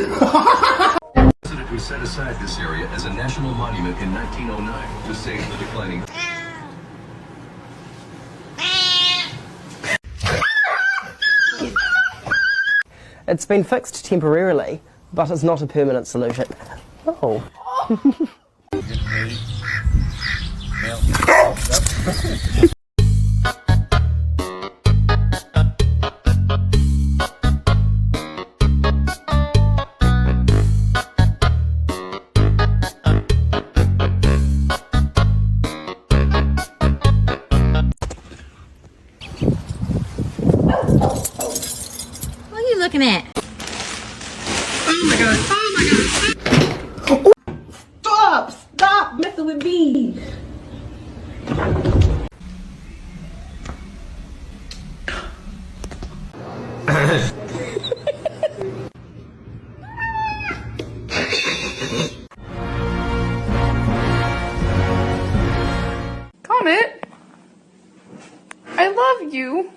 Who set aside this area as a national monument in 1909 to save the declining. It's been fixed temporarily, but it's not a permanent solution. Oh. What are you looking at? Oh my god, oh my god. Stop messing with me. Comet, I love you.